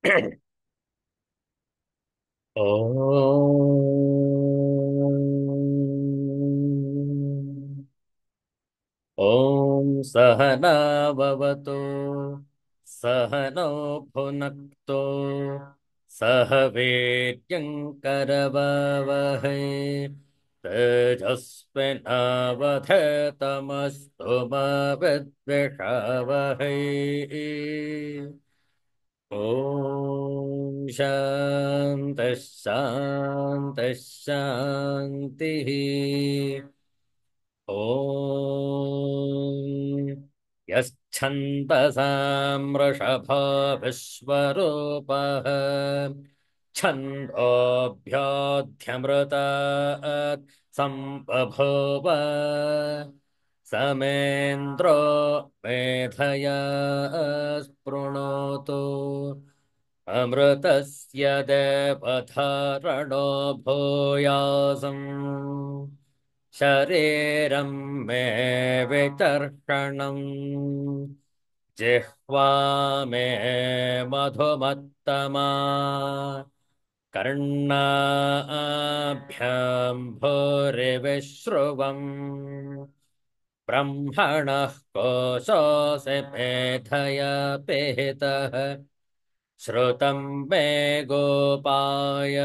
ॐ सहनाववतु सहनौ भुनक्तु सह वीर्यङ्करवावहै तेजस्विनावधतमस्तु मा विद्विषावहै। ॐ शान्तिः शान्तिः शान्तिः। ॐ यश्छन्दसां वृषभो विश्वरूपः छन्दोऽभ्योऽध्यमृतात् सम्बभूव समेन्द्रो मेधया स्पृणोतु अमृतस्य देवधारणो भूयासम् शरीरं मे वितर्षणम् जिह्वा मे मधुमत्तमा कर्णाभ्यां भूरिविश्रुवम् ब्रह्मणः कोशोऽसि मेधया पिहितः श्रुतं मे गोपाय।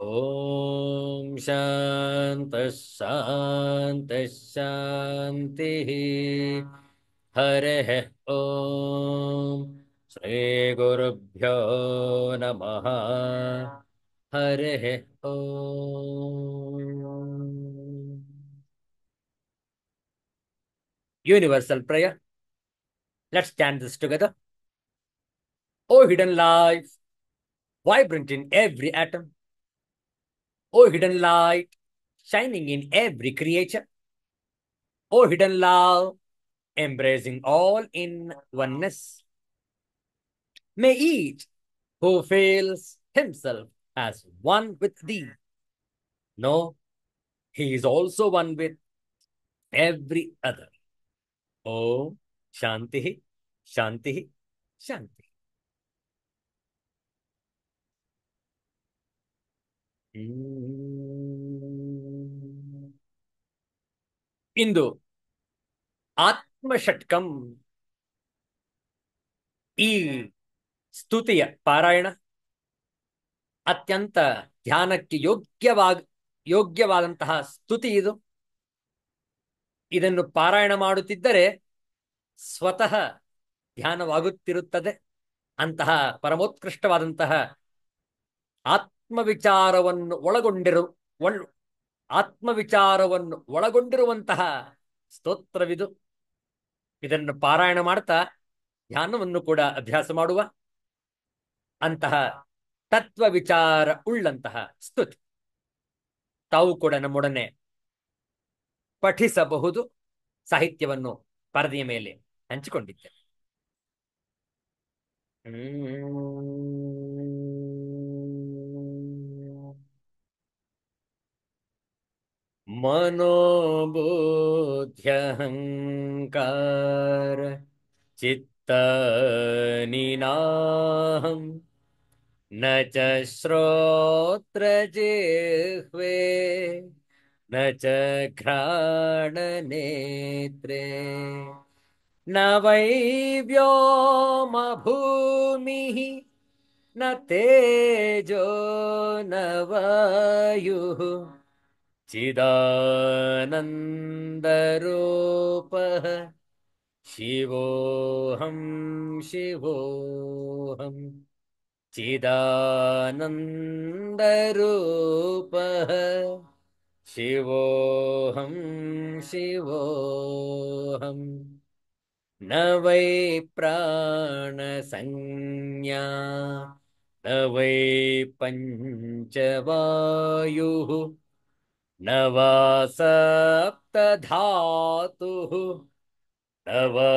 ॐ शान्तिः शान्तिः शान्तिः। हरिः ॐ श्रीगुरुभ्यो नमः। हरिः ॐ। Universal prayer. Let's chant this together. O hidden life, vibrant in every atom. O hidden light, shining in every creature. O hidden love, embracing all in oneness. May each who feels himself as one with thee know he is also one with every other. Om Shanti, Shanti, Shanti. ಇಂದು ಆತ್ಮಷಟ್ಕಂ ಈ ಸ್ತುತಿಯ ಪಾರಾಯಣ ಅತ್ಯಂತ ಧ್ಯಾನಕ್ಕೆ ಯೋಗ್ಯವಾದಂತಹ ಸ್ತುತಿ ಇದು. ಇದನ್ನು ಪಾರಾಯಣ ಮಾಡುತ್ತಿದ್ದರೆ ಸ್ವತಃ ಧ್ಯಾನವಾಗುತ್ತಿರುತ್ತದೆ. ಅಂತಹ ಪರಮೋತ್ಕೃಷ್ಟವಾದಂತಹ ಆತ್ಮವಿಚಾರವನ್ನು ಒಳಗೊಂಡಿರುವಂತಹ ಸ್ತೋತ್ರವಿದು. ಇದನ್ನು ಪಾರಾಯಣ ಮಾಡ್ತಾ ಧ್ಯಾನವನ್ನು ಕೂಡ ಅಭ್ಯಾಸ ಮಾಡುವ ಅಂತಹ ತತ್ವ ವಿಚಾರ ಉಳ್ಳಂತಹ ಸ್ತುತಿ ತಾವು ಕೂಡ ನಮ್ಮೊಡನೆ ಪಠಿಸಬಹುದು. ಸಾಹಿತ್ಯವನ್ನು ಪರದೆಯ ಮೇಲೆ ಹಂಚಿಕೊಂಡಿದ್ದೇನೆ. मनोबुद्ध्यहंकार चित्तनिनाहं न च श्रोत्रजिह्वे न च घ्राणनेत्रे न वै व्योमभूमिः न तेजो न वायुः चिदानन्दरूपः शिवोऽहं शिवोऽहं चिदानन्दरूपः शिवोऽहं शिवोऽहं न वै प्राणसंज्ञा न वै पञ्चवायुः न वा सप्तधातुः न वा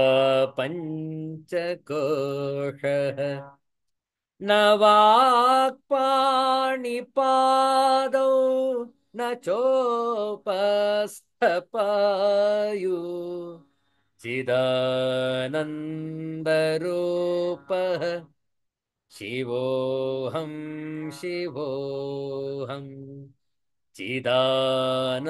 पञ्चकोशः न वाक्पाणिपादौ न चोपस्थपायु चिदानन्दरूपः शिवोऽहं शिवोऽहं चिदानन्दरूपः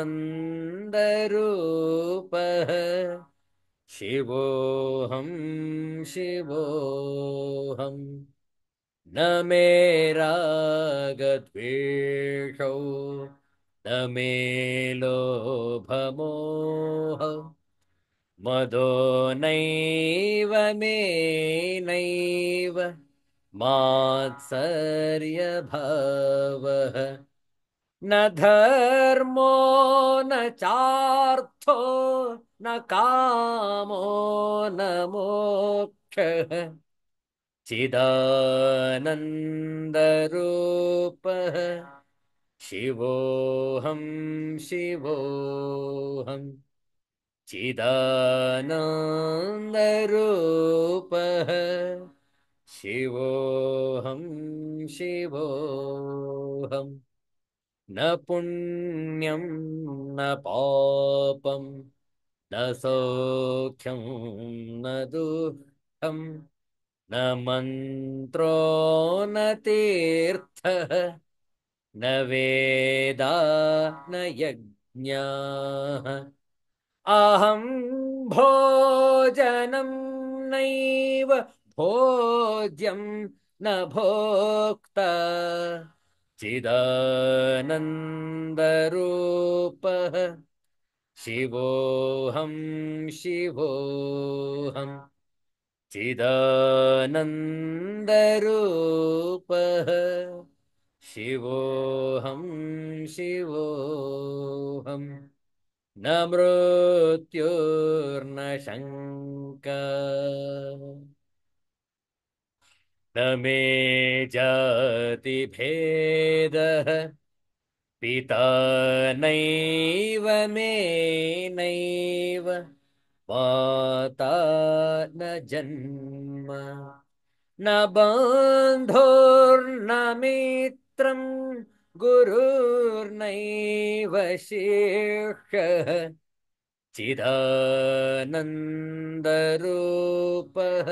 शिवोऽहं शिवोऽहम् न मे रागद्वेषौ न मे लोभमोह मदो नैव मे नैव मात्सर्यभावः न धर्मो न चार्थो न कामो न मोक्षः चिदानन्दरूपः शिवोऽहं शिवोऽहम् चिदानन्दरूपः शिवोऽहं शिवोऽहम् न पुण्यं न पापं न सौख्यं न दुःखं न मन्त्रो न तीर्थः न वेदा न यज्ञाः अहं भोजनं नैव भोज्यं न भोक्ता चिदानन्दरूपः शिवोऽहं शिवोऽहम् चिदानन्दरूपः शिवोऽहं शिवोऽहम् न मृत्युर्न शङ्का न मे जातिभेदः पिता नैव मे नैव माता न जन्म न बन्धुर्न मित्रं गुरुर्नैव शिष्यः चिदानन्दरूपः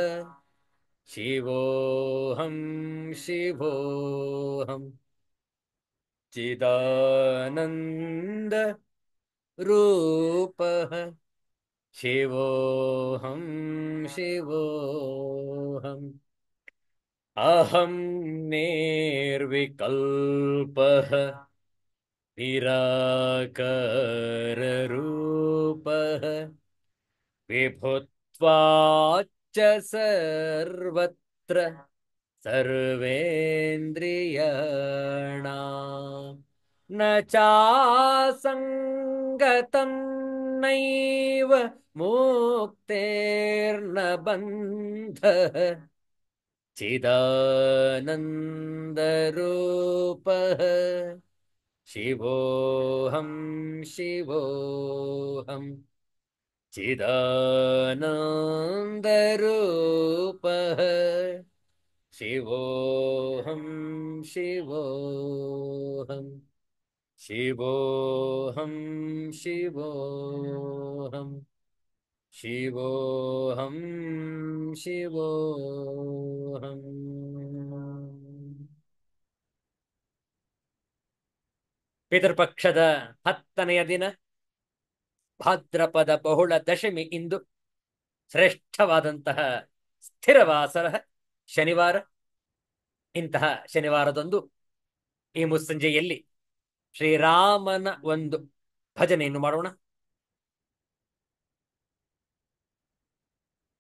शिवोऽहं शिवोऽहम् चिदानन्दरूपः शिवोऽहं शिवोऽहम् अहं निर्विकल्पः निराकाररूपः विभुत्वाच्च सर्वत्र सर्वेन्द्रियाणां न चासङ्गतं नैव मुक्तेर्न बन्धः चिदानन्दरूपः शिवोऽहं शिवोऽहम् चिदानन्दरूपः शिवोऽहं शिवोऽहम् शिवोऽहं शिवोऽहम् शिवोऽहं शिवोऽहम् ಪಿತೃಪಕ್ಷದ 10ನೆಯ ದಿನ ಭಾದ್ರಪದ ಬಹುಳ ದಶಮಿ ಇಂದು ಶ್ರೇಷ್ಠವಾದಂತಹ ಸ್ಥಿರವಾಸರ ಶನಿವಾರ. ಇಂತಹ ಶನಿವಾರದಂದು ಈ ಮುಸ್ಸಂಜೆಯಲ್ಲಿ ಶ್ರೀರಾಮನ ಒಂದು ಭಜನೆಯನ್ನು ಮಾಡೋಣ.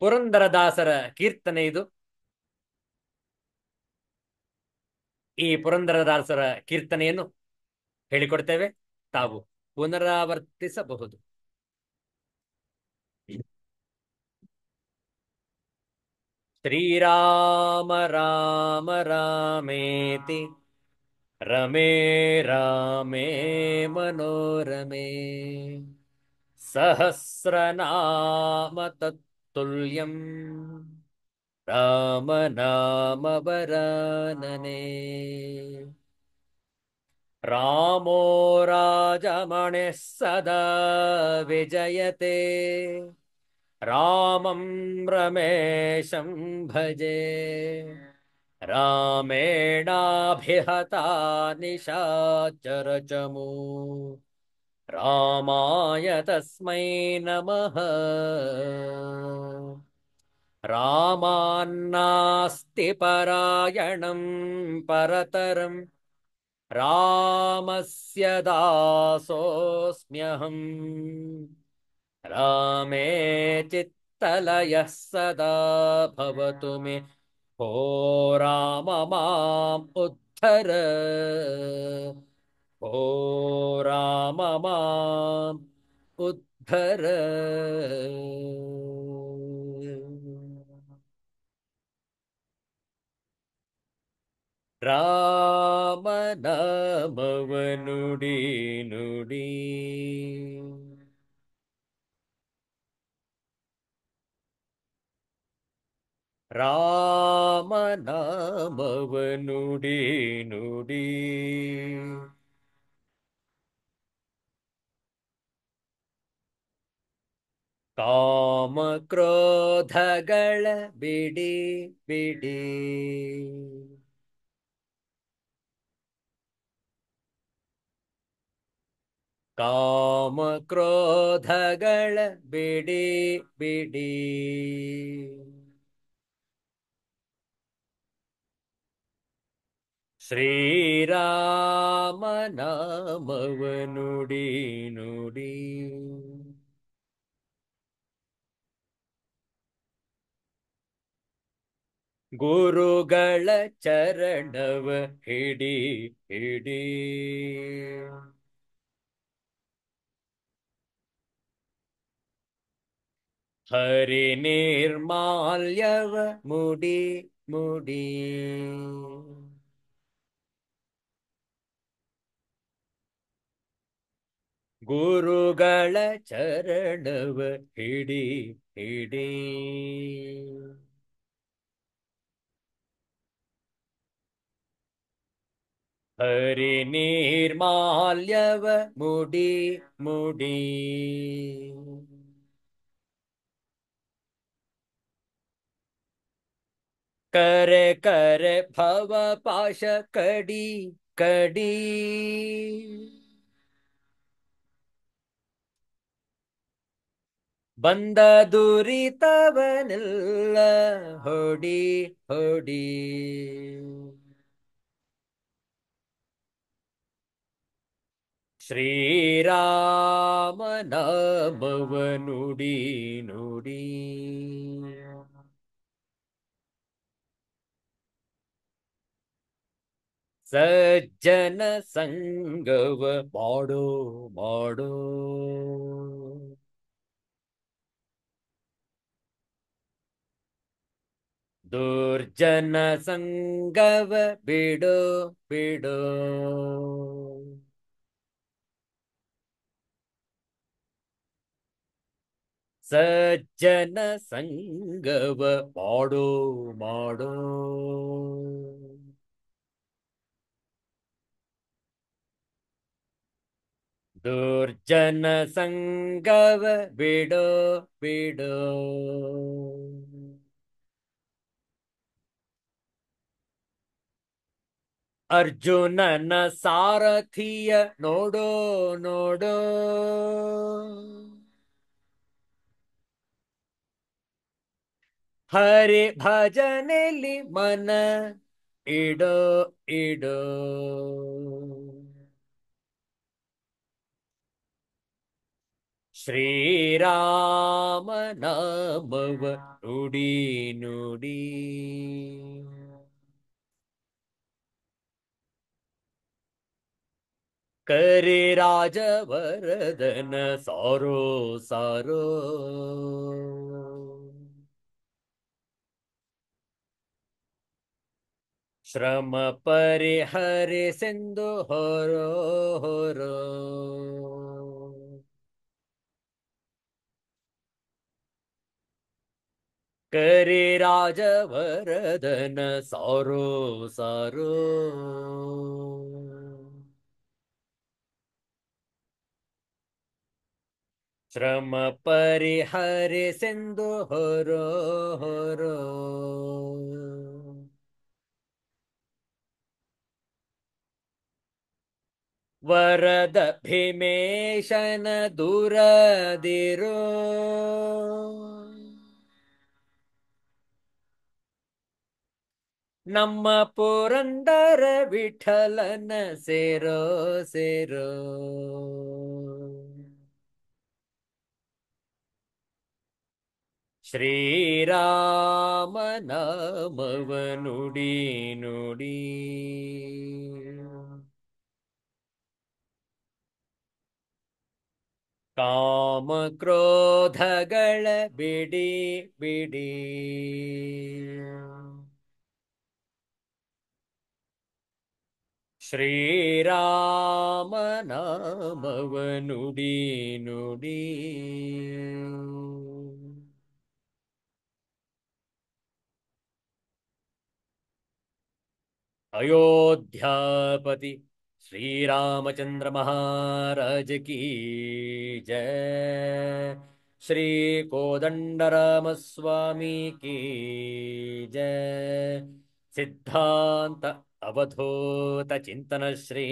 ಪುರಂದರದಾಸರ ಕೀರ್ತನೆ ಇದು. ಈ ಪುರಂದರದಾಸರ ಕೀರ್ತನೆಯನ್ನು ಹೇಳಿಕೊಡ್ತೇವೆ, ತಾವು ಪುನರಾವರ್ತಿಸಬಹುದು. ಶ್ರೀರಾಮ ರಾಮ ರಾಮೇತಿ ರಮೇ ರಾಮೇ ಮನೋರಮೇ ಸಹಸ್ರನಾಮ ತತ್ತುಲ್ಯಂ ರಾಮ ನಾಮ ವರಾನನೆ. ರಾಮೋ ರಾಜಮಣಿ ಸದಾ ವಿಜಯತೆ ರಾಮಂ ರಮೇಶಂ ಭಜೆ रामेणाभिहता निशाचरचमू रामाय तस्मै नमः। रामान्नास्ति परायणं परतरं रामस्य दासोऽस्म्यहम्। रामे चित्तलयः सदा भवतु मे। को राम माम् उद्धर। को राम माम् उद्धर। ರಾಮ ನಾಮವ ನುಡಿ ರಾಮ ನಾಮವ ನುಡಿ ನುಡಿ ಕಾಮ ಕ್ರೋಧಗಳ ಬಿಡಿ ಬಿಡಿ ಕಾಮ ಕ್ರೋಧಗಳ ಬಿಡಿ ಬಿಡಿ ಶ್ರೀರಾಮ ನಾಮವ ನುಡಿ ನುಡಿ ಗುರುಗಳ ಚರಣವ ಹಿಡಿ ಹಿಡಿ ಹರಿ ನಿರ್ಮಾಲ್ಯವ ಮುಡಿ ಮುಡಿ ಗುರುಗಳ ಚರಣವ ಹಿಡಿ ಹಿಡಿ ಹರಿ ನಿರ್ಮಾಲ್ಯವ ಮುಡಿ ಮುಡಿ ಕರೆ ಕರೆ ಭವ ಪಾಶ ಕಡಿ ಕಡಿ ಬಂದ ದುರಿತವನೆಲ್ಲ ಹೊಡಿ ಹೊಡಿ ಶ್ರೀರಾಮ ನಾಮವ ನುಡಿ ನುಡಿ ಸಜ್ಜನ ಸಂಗವ ಮಾಡೋ ಮಾಡೋ ದುರ್ಜನ ಸಂಗವ ಬಿಡೋ ಬಿಡೋ ಸಜ್ಜನ ಸಂಗವ ಮಾಡೋ ಮಾಡೋ ದುರ್ಜನ ಸಂಗವ ಬಿಡೋ ಬಿಡೋ ಅರ್ಜುನನ ಸಾರಥಿಯ ನೋಡೋ ನೋಡೋ ಹರಿ ಭಜನೆಲಿ ಮನ ಇಡೋ ಇಡೋ ಶ್ರೀರಾಮ ನಾಮವ ನುಡಿ ನುಡಿ ಕರಿ ರಾಜವರದನ ಸಾರೋ ಸಾರೋ ಶ್ರಮ ಪರಿಹರಿಸೆಂದು ಹೊರೋ ಹೊರೋ ಕರಿ ರಾಜವರದನ ಸಾರೋ ಸಾರೋ ಶ್ರಮ ಪರಿಹರಿಸೆಂದು ಹೊರೋ ಹೊರೋ ವರದ ಭೀಮೇಶನ ದುರದಿರೋ ನಮ್ಮ ಪುರಂದರ ವಿಠಲನ ಸೇರೋ ಸೇರೋ ಶ್ರೀರಾಮ ನಾಮವ ನುಡಿ ನುಡಿ ಕಾಮ ಕ್ರೋಧಗಳ ಬಿಡಿ ಬಿಡಿ ಶ್ರೀರಾಮ ನಾಮವ ನುಡಿ ನುಡಿ अयोध्यापति श्री रामचंद्र महाराज की जय। श्री कोदंडराम स्वामी की जय। सिद्धांत अवधूत चिंतन श्री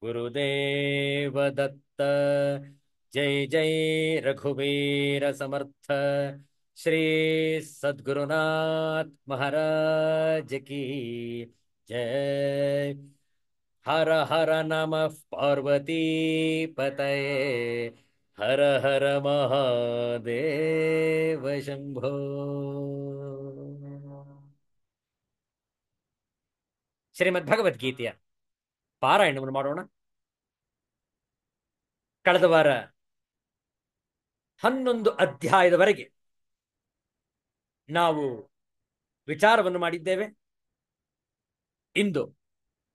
गुरुदेव दत्त। जय जय रघुवीर समर्थ श्री सद्गुरुनाथ महाराज की जय। हर हर नमः पार्वती पतये हर हर महादेव शंभो। ಶ್ರೀಮದ್ ಭಗವದ್ಗೀತೆಯ ಪಾರಾಯಣವನ್ನು ಮಾಡೋಣ. ಕಳೆದ ವಾರ 11 ಅಧ್ಯಾಯದವರೆಗೆ ನಾವು ವಿಚಾರವನ್ನು ಮಾಡಿದ್ದೇವೆ. ಇಂದು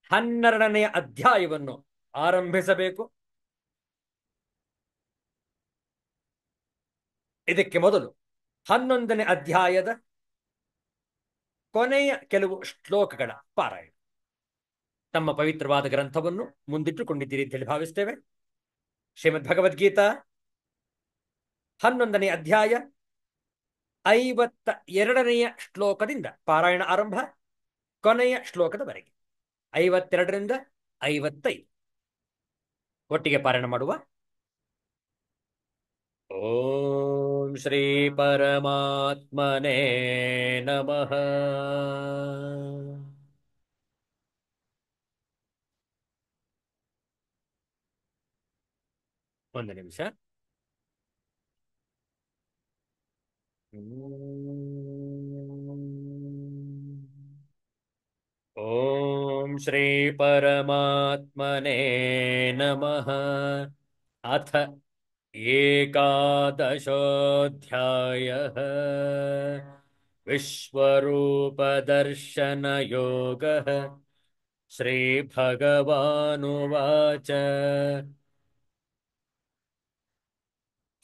12ನೇ ಅಧ್ಯಾಯವನ್ನು ಆರಂಭಿಸಬೇಕು. ಇದಕ್ಕೆ ಮೊದಲು 11ನೇ ಅಧ್ಯಾಯದ ಕೊನೆಯ ಕೆಲವು ಶ್ಲೋಕಗಳ ಪಾರಾಯಣ. ತಮ್ಮ ಪವಿತ್ರವಾದ ಗ್ರಂಥವನ್ನು ಮುಂದಿಟ್ಟುಕೊಂಡಿದ್ದೀರಿ ಅಂತ ಹೇಳಿ ಭಾವಿಸ್ತೇವೆ. ಶ್ರೀಮದ್ ಭಗವದ್ಗೀತಾ 11ನೇ ಅಧ್ಯಾಯ 52ನೆಯ ಶ್ಲೋಕದಿಂದ ಪಾರಾಯಣ ಆರಂಭ, ಕೊನೆಯ ಶ್ಲೋಕದವರೆಗೆ 52ರಿಂದ 55 ಒಟ್ಟಿಗೆ ಪಾರಾಯಣ ಮಾಡುವ. ಓಂ ಶ್ರೀ ಪರಮಾತ್ಮನೇ ನಮಃ. ಒಂದು ನಿಮಿಷ. ಓಂ ಶ್ರೀ ಪರಮಾತ್ಮನೇ ನಮಃ. ಅಥ ಏಕಾದಶೋऽಧ್ಯಾಯಃ ವಿಶ್ವರೂಪದರ್ಶನಯೋಗಃ. ಶ್ರೀಭಗವಾನುವಾಚ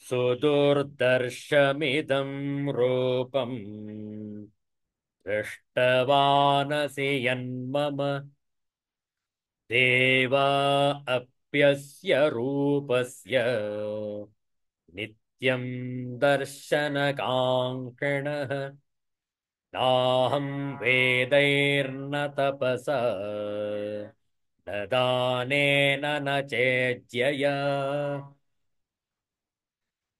ಸುದುರ್ದರ್ಶಮಿದಂ ರೂಪಂ ದೃಷ್ಟವಾನಸಿ ಯನ್ಮಮ ದೇವಾ ಅಪ್ಯಸ್ಯ ರೂಪಸ್ಯ ನಿತ್ಯಂ ದರ್ಶನಕಾಂಕ್ಷಿಣಃ. ನಾಹಂ ವೇದೈರ್ನ ತಪಸಾ ನ ದಾನೇನ ನ ಚೇಜ್ಯಯಾ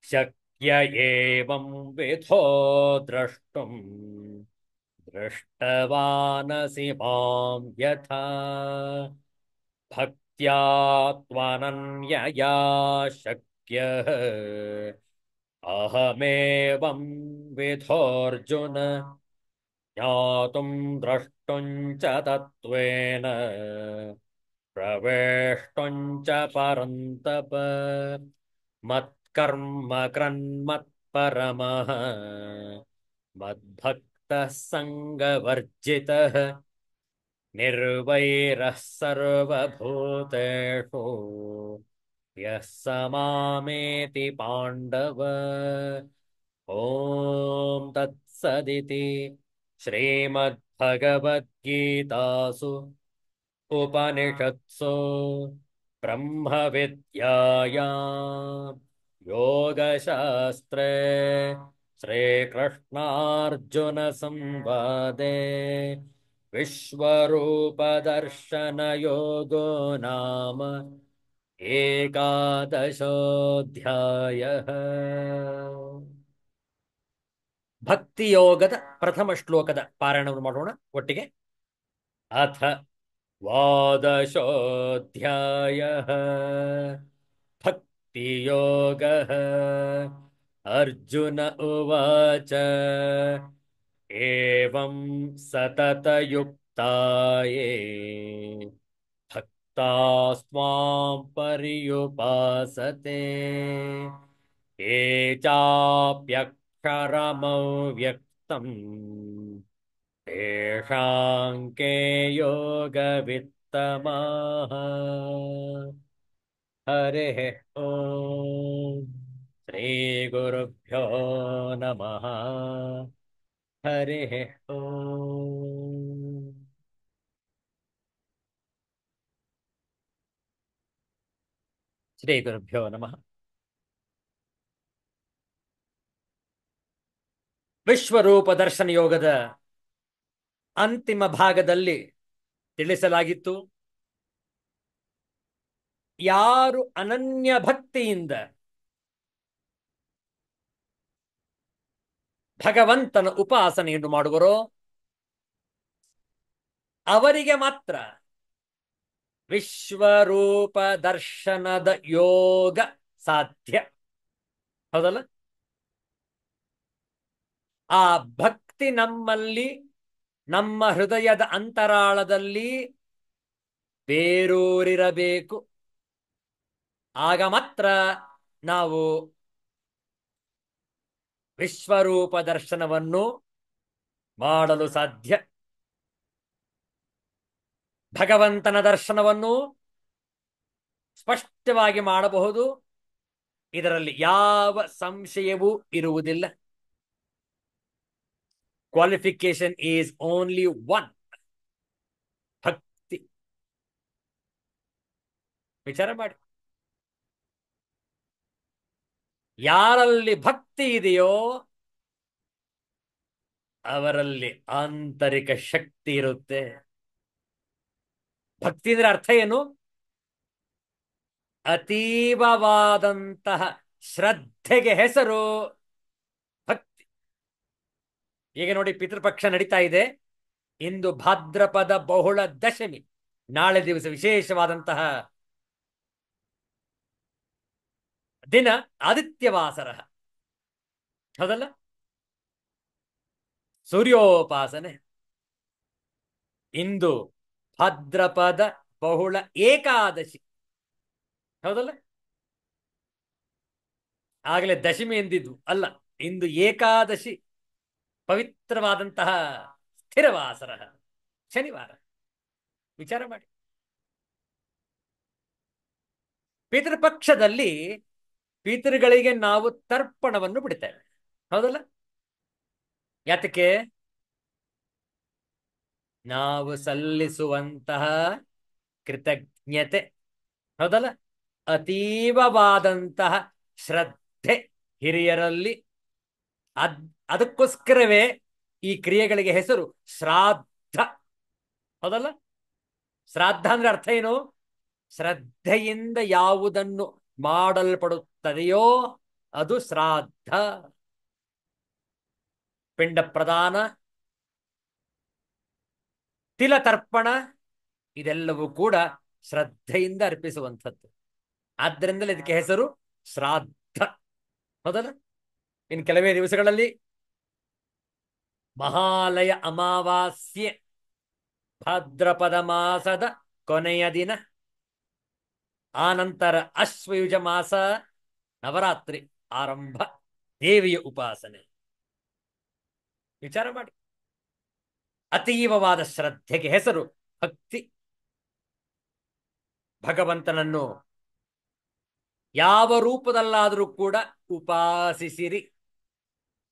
ಶಕ್ಯ ಏವಂ ವಿಧೋ ದ್ರಷ್ಟುಂ ದೃಷ್ಟವಾನಸಿ ಮಾಂ ಯಥಾ ಭಕ್ತ್ಯಾ ತ್ವನನ್ಯಯಾ ಶಕ್ಯಃ ಅಹಮೇವಂ ವಿಧೋರ್ಜುನ ಜ್ಞಾತುಂ ದ್ರಷ್ಟುಂ ಚ ತತ್ವೇನ ಪ್ರವೇಷ್ಟುಂ ಚ ಪರಂತಪ. ಮತ್ಕರ್ಮ ಕೃನ್ಮತ್ಪರಮಃ ಮದ್ಭಕ್ತಃ ಸಂಗವರ್ಜಿತಃ ನಿರ್ವೈರಃ ಸರ್ವಭೂತೇಷು ಯಃ ಸ ಮಾಮೇತಿ ಪಾಂಡವ. ಓಂ ತತ್ಸದಿತಿ. ಶ್ರೀಮದ್ಭಗವದ್ಗೀತಾಸು ಉಪನಿಷತ್ಸು ಬ್ರಹ್ಮವಿದ್ಯಾಯಾಂ ಯೋಗಶಾಸ್ತ್ರೇ ಶ್ರೀಕೃಷ್ಣಾರ್ಜುನ ಸಂವಾದೇ विश्वरूपदर्शनयोगो नाम ಏಕಾದಶೋಧ್ಯಾಯಃ. ಭಕ್ತಿಯೋಗದ ಪ್ರಥಮ ಶ್ಲೋಕದ ಪಾರಾಯಣವನ್ನು ಮಾಡೋಣ ಒಟ್ಟಿಗೆ. ಅಥ ದ್ವಾದಶೋಧ್ಯಾಯಃ ಭಕ್ತಿಯೋಗಃ. ಅರ್ಜುನ ಉವಾಚ ಏವಂ ಸತತಯುಕ್ತಾಯೇ ಭಕ್ತಾಸ್ತ್ವಾಂ ಪರ್ಯುಪಾಸತೆ ಯೇ ಚಾಪ್ಯಕ್ಷರಮವ್ಯಕ್ತಂ ತೇಷಾಂ ಕೆ ಯೋಗವಿತ್ತಮಾಃ. ಹರಿಃ ಓಂ ಶ್ರೀ ಗುರುಭ್ಯೋ ನಮಃ. ಹರಿಃ ಓಂ. ಶ್ರೀ ಗುರುಭ್ಯೋ ನಮಃ. ವಿಶ್ವರೂಪ ದರ್ಶನ ಯೋಗದ ಅಂತಿಮ ಭಾಗದಲ್ಲಿ ತಿಳಿಸಲಾಗಿತ್ತು, ಯಾರು ಅನನ್ಯ ಭಕ್ತಿಯಿಂದ ಭಗವಂತನ ಉಪಾಸನೆಯನ್ನು ಮಾಡುವರೋ ಅವರಿಗೆ ಮಾತ್ರ ವಿಶ್ವರೂಪ ದರ್ಶನದ ಯೋಗ ಸಾಧ್ಯ. ಹೌದಲ್ಲ? ಆ ಭಕ್ತಿ ನಮ್ಮಲ್ಲಿ, ನಮ್ಮ ಹೃದಯದ ಅಂತರಾಳದಲ್ಲಿ ಬೇರೂರಿರಬೇಕು. ಆಗ ಮಾತ್ರ ನಾವು ವಿಶ್ವರೂಪ ದರ್ಶನವನ್ನು ಮಾಡಲು ಸಾಧ್ಯ. ಭಗವಂತನ ದರ್ಶನವನ್ನು ಸ್ಪಷ್ಟವಾಗಿ ಮಾಡಬಹುದು, ಇದರಲ್ಲಿ ಯಾವ ಸಂಶಯವೂ ಇರುವುದಿಲ್ಲ. ಕ್ವಾಲಿಫಿಕೇಶನ್ ಈಸ್ ಓನ್ಲಿ ಒನ್, ಭಕ್ತಿ. ವಿಚಾರ ಮಾಡಿ, ಯಾರಲ್ಲಿ ಭಕ್ತಿ ಇದೆಯೋ ಅವರಲ್ಲಿ ಆಂತರಿಕ ಶಕ್ತಿ ಇರುತ್ತೆ. ಭಕ್ತಿ ಅಂದ್ರೆ ಅರ್ಥ ಏನು? ಅತೀವವಾದಂತಹ ಶ್ರದ್ಧೆಗೆ ಹೆಸರು ಭಕ್ತಿ. ಈಗ ನೋಡಿ, ಪಿತೃಪಕ್ಷ ನಡೀತಾ ಇದೆ. ಇಂದು ಭಾದ್ರಪದ ಬಹುಳ ದಶಮಿ, ನಾಳೆ ದಿವಸ ವಿಶೇಷವಾದಂತಹ ದಿನ ಆದಿತ್ಯವಾಸರ. ಹೌದಲ್ಲ? ಸೂರ್ಯೋಪಾಸನೆ. ಇಂದು ಭಾದ್ರಪದ ಬಹುಳ ಏಕಾದಶಿ. ಹೌದಲ್ಲ? ಆಗಲೇ ದಶಮಿ ಎಂದಿದ್ದು ಅಲ್ಲ, ಇಂದು ಏಕಾದಶಿ, ಪವಿತ್ರವಾದಂತಹ ಸ್ಥಿರವಾಸರ, ಶನಿವಾರ. ವಿಚಾರ ಮಾಡಿ. ಪಿತೃಪಕ್ಷದಲ್ಲಿ ಪಿತೃಗಳಿಗೆ ನಾವು ತರ್ಪಣವನ್ನು ಬಿಡ್ತೇವೆ. ಹೌದಲ್ಲ? ಯಾತಕ್ಕೆ? ನಾವು ಸಲ್ಲಿಸುವಂತಹ ಕೃತಜ್ಞತೆ. ಹೌದಲ್ಲ? ಅತೀವವಾದಂತಹ ಶ್ರದ್ಧೆ ಹಿರಿಯರಲ್ಲಿ. ಅದಕ್ಕೋಸ್ಕರವೇ ಈ ಕ್ರಿಯೆಗಳಿಗೆ ಹೆಸರು ಶ್ರಾದ್ದ. ಹೌದಲ್ಲ? ಶ್ರಾದ್ದ ಅಂದ್ರೆ ಅರ್ಥ ಏನು? ಶ್ರದ್ಧೆಯಿಂದ ಯಾವುದನ್ನು ಮಾಡಲ್ಪಡುತ್ತದೆಯೋ ಅದು ಶ್ರಾದ್ದ. ಪಿಂಡ ಪ್ರದಾನ, ತಿಲತರ್ಪಣ, ಇದೆಲ್ಲವೂ ಕೂಡ ಶ್ರದ್ಧೆಯಿಂದ ಅರ್ಪಿಸುವಂಥದ್ದು. ಆದ್ದರಿಂದಲೇ ಇದಕ್ಕೆ ಹೆಸರು ಶ್ರಾದ್ದ. ಹೌದಲ್ಲ? ಇನ್ನು ಕೆಲವೇ ದಿವಸಗಳಲ್ಲಿ ಮಹಾಲಯ ಅಮಾವಾಸ್ಯೆ, ಭಾದ್ರಪದ ಮಾಸದ ಕೊನೆಯ ದಿನ. ಆನಂತರ ಅಶ್ವಯುಜ ಮಾಸ, ನವರಾತ್ರಿ ಆರಂಭ, ದೇವಿಯ ಉಪಾಸನೆ. ವಿಚಾರ ಮಾಡಿ. ಅತೀವವಾದ ಶ್ರದ್ಧೆಗೆ ಹೆಸರು ಭಕ್ತಿ. ಭಗವಂತನನ್ನು ಯಾವ ರೂಪದಲ್ಲಾದರೂ ಕೂಡ ಉಪಾಸಿಸಿರಿ,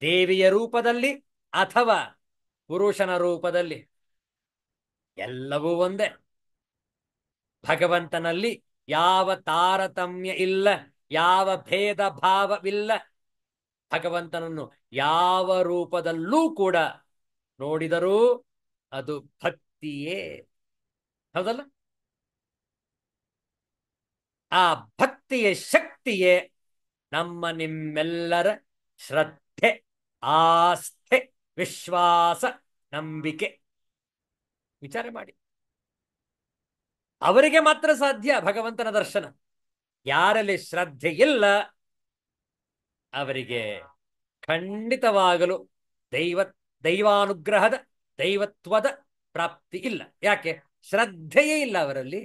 ದೇವಿಯ ರೂಪದಲ್ಲಿ ಅಥವಾ ಪುರುಷನ ರೂಪದಲ್ಲಿ, ಎಲ್ಲವೂ ಒಂದೇ. ಭಗವಂತನಲ್ಲಿ ಯಾವ ತಾರತಮ್ಯ ಇಲ್ಲ, ಯಾವ ಭೇದ ಭಾವವಿಲ್ಲ. ಭಗವಂತನನ್ನು ಯಾವ ರೂಪದಲ್ಲೂ ಕೂಡ ನೋಡಿದರೂ ಅದು ಭಕ್ತಿ. ಭಕ್ತಿಯೇ. ಹೌದಲ್ಲ? ಆ ಭಕ್ತಿಯ ಶಕ್ತಿಯೇ ನಮ್ಮ ನಿಮ್ಮೆಲ್ಲರ ಶ್ರದ್ಧೆ, ಆಸ್ಥೆ, ವಿಶ್ವಾಸ, ನಂಬಿಕೆ. ವಿಚಾರ ಮಾಡಿ. ಅವರಿಗೆ ಮಾತ್ರ ಸಾಧ್ಯ ಭಗವಂತನ ದರ್ಶನ. ಯಾರಲ್ಲಿ ಶ್ರದ್ಧೆ ಇಲ್ಲ ಅವರಿಗೆ ಖಂಡಿತವಾಗಲು ದೈವ ದೈವಾನುಗ್ರಹದ ದೈವತ್ವದ ಪ್ರಾಪ್ತಿ ಇಲ್ಲ. ಯಾಕೆ? ಶ್ರದ್ಧೆಯೇ ಇಲ್ಲ ಅವರಲ್ಲಿ.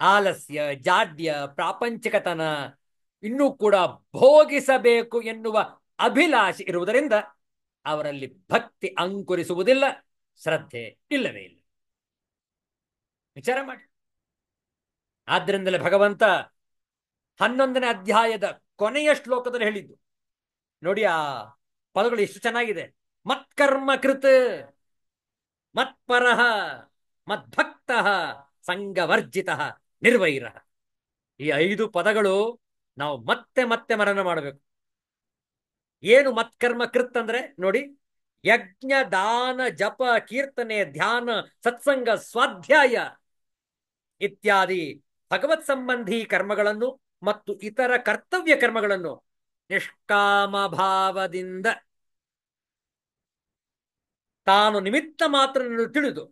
ಆಲಸ್ಯ, ಜಾಡ್ಯ, ಪ್ರಾಪಂಚಿಕತನ, ಇನ್ನೂ ಕೂಡ ಭೋಗಿಸಬೇಕು ಎನ್ನುವ ಅಭಿಲಾಷೆ ಇರುವುದರಿಂದ ಅವರಲ್ಲಿ ಭಕ್ತಿ ಅಂಕುರಿಸುವುದಿಲ್ಲ, ಶ್ರದ್ಧೆ ಇಲ್ಲವೇ ಇಲ್ಲ. ವಿಚಾರ ಮಾಡಿ. ಆದ್ರಿಂದಲೇ ಭಗವಂತ 11ನೇ ಅಧ್ಯಾಯದ ಕೊನೆಯ ಶ್ಲೋಕದಲ್ಲಿ ಹೇಳಿದ್ದು ನೋಡಿ. ಆ ಪದಗಳು ಎಷ್ಟು ಚೆನ್ನಾಗಿದೆ. ಮತ್ಕರ್ಮ ಕೃತ್ ಮತ್ಪರಃ ಮದ್ಭಕ್ತಃ ಸಂಗವರ್ಜಿತ ನಿರ್ವೈರ. ಈ 5 ಪದಗಳು ನಾವು ಮತ್ತೆ ಮತ್ತೆ ಮನನ ಮಾಡಬೇಕು. ಏನು ಮತ್ಕರ್ಮ ಕೃತ್ ಅಂದ್ರೆ ನೋಡಿ, ಯಜ್ಞ, ದಾನ, ಜಪ, ಕೀರ್ತನೆ, ಧ್ಯಾನ, ಸತ್ಸಂಗ, ಸ್ವಾಧ್ಯಾಯ ಇತ್ಯಾದಿ ಭಗವತ್ ಸಂಬಂಧಿ ಕರ್ಮಗಳನ್ನು ಮತ್ತು ಇತರ ಕರ್ತವ್ಯ ಕರ್ಮಗಳನ್ನು ನಿಷ್ಕಾಮ ಭಾವದಿಂದ ತಾನು ನಿಮಿತ್ತ ಮಾತ್ರ ತಿಳಿದು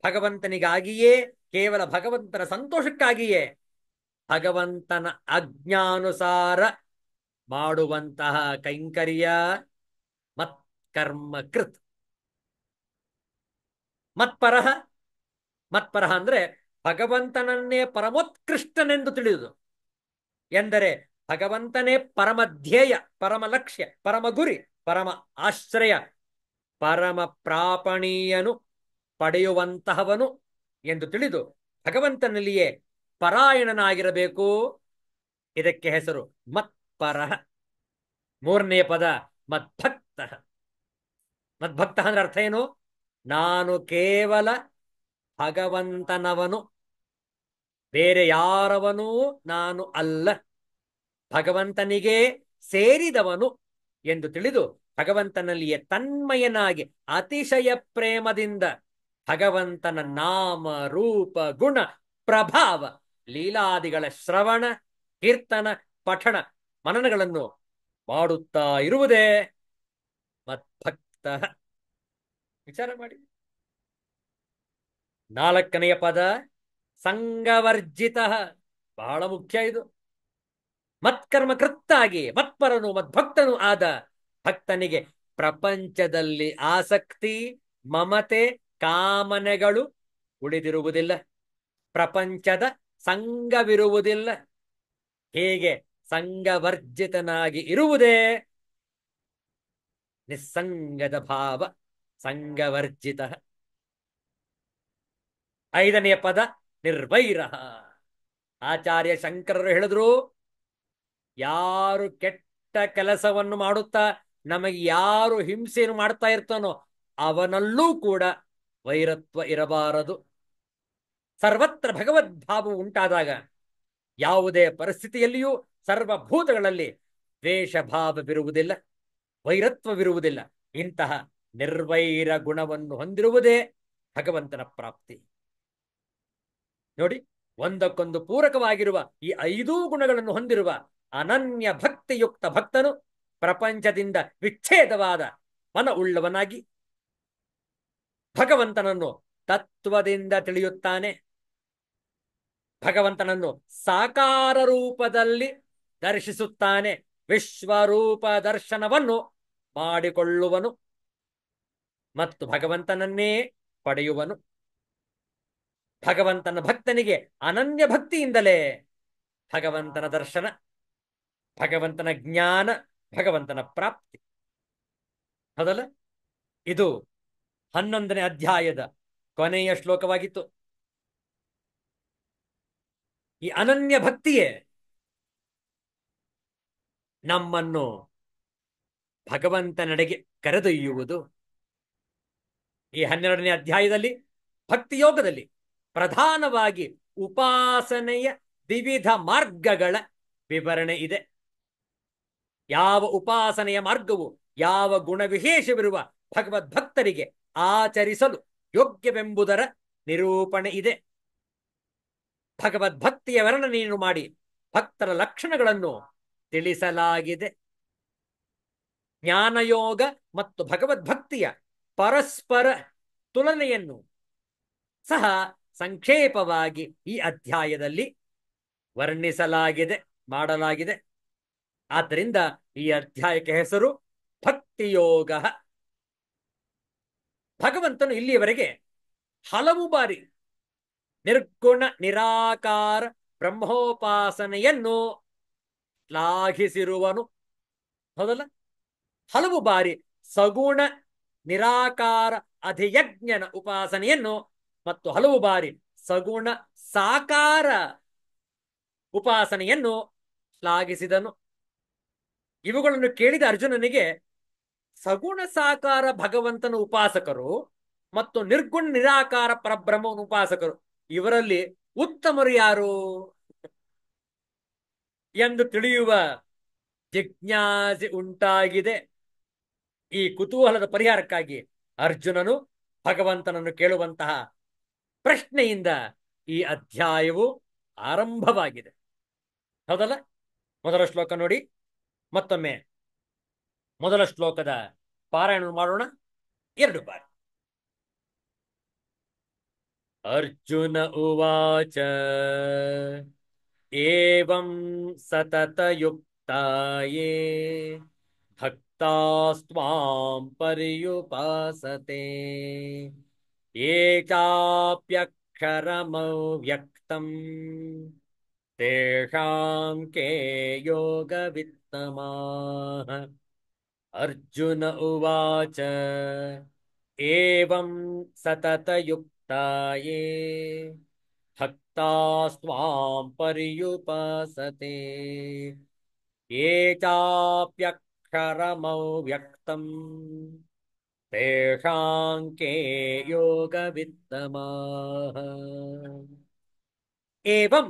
ಭಗವಂತನಿಗಾಗಿಯೇ, ಕೇವಲ ಭಗವಂತನ ಸಂತೋಷಕ್ಕಾಗಿಯೇ ಭಗವಂತನ ಆಜ್ಞಾನುಸಾರ ಮಾಡುವಂತಹ ಕೈಂಕರ್ಯ ಮತ್ಕರ್ಮ ಕೃತ್. ಮತ್ಪರಃ, ಮತ್ಪರಃ ಅಂದ್ರೆ ಭಗವಂತನನ್ನೇ ಪರಮೋತ್ಕೃಷ್ಟನೆಂದು ತಿಳಿಯುವುದು. ಎಂದರೆ ಭಗವಂತನೇ ಪರಮ ಧ್ಯೇಯ, ಪರಮ ಲಕ್ಷ್ಯ, ಪರಮ ಗುರಿ, ಪರಮ ಆಶ್ರಯ, ಪರಮ ಪ್ರಾಪಣೀಯನು, ಪಡೆಯುವಂತಹವನು ಎಂದು ತಿಳಿದು ಭಗವಂತನಲ್ಲಿಯೇ ಪರಾಯಣನಾಗಿರಬೇಕು. ಇದಕ್ಕೆ ಹೆಸರು ಮತ್ಪರಃ. 3ನೇ ಪದ ಮದ್ಭಕ್ತ. ಮದ್ಭಕ್ತ ಅಂದ್ರೆ ಅರ್ಥ ಏನು? ನಾನು ಕೇವಲ ಭಗವಂತನವನು, ಬೇರೆ ಯಾರವನೂ ನಾನು ಅಲ್ಲ, ಭಗವಂತನಿಗೆ ಸೇರಿದವನು ಎಂದು ತಿಳಿದು ಭಗವಂತನಲ್ಲಿಯೇ ತನ್ಮಯನಾಗಿ ಅತಿಶಯ ಪ್ರೇಮದಿಂದ ಭಗವಂತನ ನಾಮ, ರೂಪ, ಗುಣ, ಪ್ರಭಾವ, ಲೀಲಾದಿಗಳ ಶ್ರವಣ, ಕೀರ್ತನ, ಪಠಣ, ಮನನಗಳನ್ನು ಮಾಡುತ್ತಾ ಇರುವುದೇ ಮದ್ಭಕ್ತ. ವಿಚಾರ ಮಾಡಿ. 4ನೆಯ ಪದ ಸಂಗವರ್ಜಿತ. ಬಹಳ ಮುಖ್ಯ ಇದು. ಮತ್ಕರ್ಮ ಕೃತ್ತಾಗಿ ಮತ್ಪರನು ಮದ್ಭಕ್ತನು ಆದ ಭಕ್ತನಿಗೆ ಪ್ರಪಂಚದಲ್ಲಿ ಆಸಕ್ತಿ, ಮಮತೆ, ಕಾಮನೆಗಳು ಉಳಿದಿರುವುದಿಲ್ಲ. ಪ್ರಪಂಚದ ಸಂಗವಿರುವುದಿಲ್ಲ. ಹೇಗೆ ಸಂಗವರ್ಜಿತನಾಗಿ ಇರುವುದೇ ನಿಸ್ಸಂಗದ ಭಾವ, ಸಂಗವರ್ಜಿತ. 5ನೆಯ ಪದ ನಿರ್ವೈರ. ಆಚಾರ್ಯ ಶಂಕರರು ಹೇಳಿದ್ರು, ಯಾರು ಕೆಟ್ಟ ಕೆಲಸವನ್ನು ಮಾಡುತ್ತಾ ನಮಗೆ ಯಾರು ಹಿಂಸೆಯನ್ನು ಮಾಡ್ತಾ ಇರ್ತಾನೋ ಅವನಲ್ಲೂ ಕೂಡ ವೈರತ್ವ ಇರಬಾರದು. ಸರ್ವತ್ರ ಭಗವದ್ಭಾವವು ಉಂಟಾದಾಗ ಯಾವುದೇ ಪರಿಸ್ಥಿತಿಯಲ್ಲಿಯೂ ಸರ್ವಭೂತಗಳಲ್ಲಿ ದ್ವೇಷ ಭಾವವಿರುವುದಿಲ್ಲ, ವೈರತ್ವವಿರುವುದಿಲ್ಲ. ಇಂತಹ ನಿರ್ವೈರ ಗುಣವನ್ನು ಹೊಂದಿರುವುದೇ ಭಗವಂತನ ಪ್ರಾಪ್ತಿ. ನೋಡಿ, ಒಂದಕ್ಕೊಂದು ಪೂರಕವಾಗಿರುವ ಈ 5 ಗುಣಗಳನ್ನು ಹೊಂದಿರುವ ಅನನ್ಯ ಭಕ್ತಿಯುಕ್ತ ಭಕ್ತನು ಪ್ರಪಂಚದಿಂದ ವಿಚ್ಛೇದವಾದ ಮನ ಉಳ್ಳವನಾಗಿ ಭಗವಂತನನ್ನು ತತ್ವದಿಂದ ತಿಳಿಯುತ್ತಾನೆ. ಭಗವಂತನನ್ನು ಸಾಕಾರ ರೂಪದಲ್ಲಿ ದರ್ಶಿಸುತ್ತಾನೆ. ವಿಶ್ವರೂಪ ದರ್ಶನವನ್ನು ಮಾಡಿಕೊಳ್ಳುವನು ಮತ್ತು ಭಗವಂತನನ್ನೇ ಪಡೆಯುವನು. ಭಗವಂತನ ಭಕ್ತನಿಗೆ ಅನನ್ಯ ಭಕ್ತಿಯಿಂದಲೇ ಭಗವಂತನ ದರ್ಶನ, ಭಗವಂತನ ಜ್ಞಾನ, ಭಗವಂತನ ಪ್ರಾಪ್ತಿ. ಹೌದಲ್ಲ? ಇದು 11ನೇ ಅಧ್ಯಾಯದ ಕೊನೆಯ ಶ್ಲೋಕವಾಗಿತ್ತು. ಈ ಅನನ್ಯ ಭಕ್ತಿಯೇ ನಮ್ಮನ್ನು ಭಗವಂತನೆಡೆಗೆ ಕರೆದೊಯ್ಯುವುದು. ಈ 12ನೇ ಅಧ್ಯಾಯದಲ್ಲಿ ಭಕ್ತಿಯೋಗದಲ್ಲಿ ಪ್ರಧಾನವಾಗಿ ಉಪಾಸನೆಯ ವಿವಿಧ ಮಾರ್ಗಗಳ ವಿವರಣೆ ಇದೆ. ಯಾವ ಉಪಾಸನೆಯ ಮಾರ್ಗವು ಯಾವ ಗುಣವಿಶೇಷವಿರುವ ಭಗವದ್ಭಕ್ತರಿಗೆ ಆಚರಿಸಲು ಯೋಗ್ಯವೆಂಬುದರ ನಿರೂಪಣೆ ಇದೆ. ಭಗವದ್ಭಕ್ತಿಯ ವರ್ಣನೆಯನ್ನು ಮಾಡಿ ಭಕ್ತರ ಲಕ್ಷಣಗಳನ್ನು ತಿಳಿಸಲಾಗಿದೆ. ಜ್ಞಾನಯೋಗ ಮತ್ತು ಭಗವದ್ಭಕ್ತಿಯ ಪರಸ್ಪರ ತುಲನೆಯನ್ನು ಸಹ ಸಂಕ್ಷೇಪವಾಗಿ ಈ ಅಧ್ಯಾಯದಲ್ಲಿ ವರ್ಣಿಸಲಾಗಿದೆ, ಮಾಡಲಾಗಿದೆ. ಆದ್ದರಿಂದ ಈ ಅಧ್ಯಾಯಕ್ಕೆ ಹೆಸರು ಭಕ್ತಿಯೋಗ. ಭಗವಂತನು ಇಲ್ಲಿಯವರೆಗೆ ಹಲವು ಬಾರಿ ನಿರ್ಗುಣ ನಿರಾಕಾರ ಬ್ರಹ್ಮೋಪಾಸನೆಯನ್ನು ಶ್ಲಾಘಿಸಿರುವನು. ಹೌದಲ್ಲ? ಹಲವು ಬಾರಿ ಸಗುಣ ನಿರಾಕಾರ ಅಧಿಯಜ್ಞನ ಉಪಾಸನೆಯನ್ನು ಮತ್ತು ಹಲವು ಬಾರಿ ಸಗುಣ ಸಾಕಾರ ಉಪಾಸನೆಯನ್ನು ಶ್ಲಾಘಿಸಿದನು. ಇವುಗಳನ್ನು ಕೇಳಿದ ಅರ್ಜುನನಿಗೆ ಸಗುಣ ಸಾಕಾರ ಭಗವಂತನ ಉಪಾಸಕರು ಮತ್ತು ನಿರ್ಗುಣ ನಿರಾಕಾರ ಪರಬ್ರಹ್ಮನ ಉಪಾಸಕರು ಇವರಲ್ಲಿ ಉತ್ತಮರು ಯಾರು ಎಂದು ತಿಳಿಯುವ ಜಿಜ್ಞಾಸೆ ಉಂಟಾಗಿದೆ. ಈ ಕುತೂಹಲದ ಪರಿಹಾರಕ್ಕಾಗಿ ಅರ್ಜುನನು ಭಗವಂತನನ್ನು ಕೇಳುವಂತಹ ಪ್ರಶ್ನೆಯಿಂದ ಈ ಅಧ್ಯಾಯವು ಆರಂಭವಾಗಿದೆ. ಹೌದಲ್ಲ? ಮೊದಲ ಶ್ಲೋಕ ನೋಡಿ. ಮತ್ತೊಮ್ಮೆ ಮೊದಲ ಶ್ಲೋಕದ ಪಾರಾಯಣ ಮಾಡೋಣ 2 ಬಾರಿ. ಅರ್ಜುನ ಉವಾಚ ಏವಂ ಸತತಯುಕ್ತಾಯೇ ಭಕ್ತಾಸ್ತ್ವಾಂ ಪರ್ಯುಪಾಸತೆ ಯೇ ಚಾಪ್ಯಕ್ಷರಮವ್ಯಕ್ತಂ ತೇಷಾಂ ಕೇ ಯೋಗವಿತ್ತಮಾಃ. ಅರ್ಜುನ ಉವಾಚ ಏವಂ ಸತತಯುಕ್ತಾಯೇ ಭಕ್ತಾಸ್ತ್ವಾಂ ಪರ್ಯುಪಾಸತೆ ಯೇ ಚಾಪ್ಯಕ್ಷರಮವ್ಯಕ್ತಂ ತೇಷಾಂ ಕೇ ಯೋಗವಿತ್ತಮಾಃ. ಏವಂ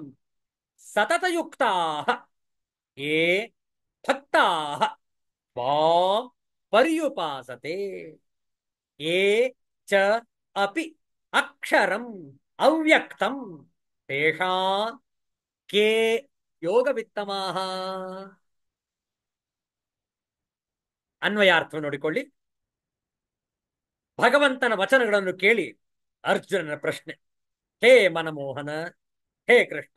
ಸತತಯುಕ್ತಾಃ ಯೇ ಭಕ್ತಾಃ ತ್ವಾಂ ಪರ್ಯುಪಾಸತೆ ಯೇ ಚ ಅಪಿ ಅಕ್ಷರಂ ಅವ್ಯಕ್ತಂ ತೇಷಾಂ ಕೇ ಯೋಗವಿತ್ತಮಾಃ. ಅನ್ವಯಾರ್ಥ ನೋಡಿಕೊಳ್ಳಿ. ಭಗವಂತನ ವಚನಗಳನ್ನು ಕೇಳಿ ಅರ್ಜುನನ ಪ್ರಶ್ನೆ: ಹೇ ಮನಮೋಹನ, ಹೇ ಕೃಷ್ಣ,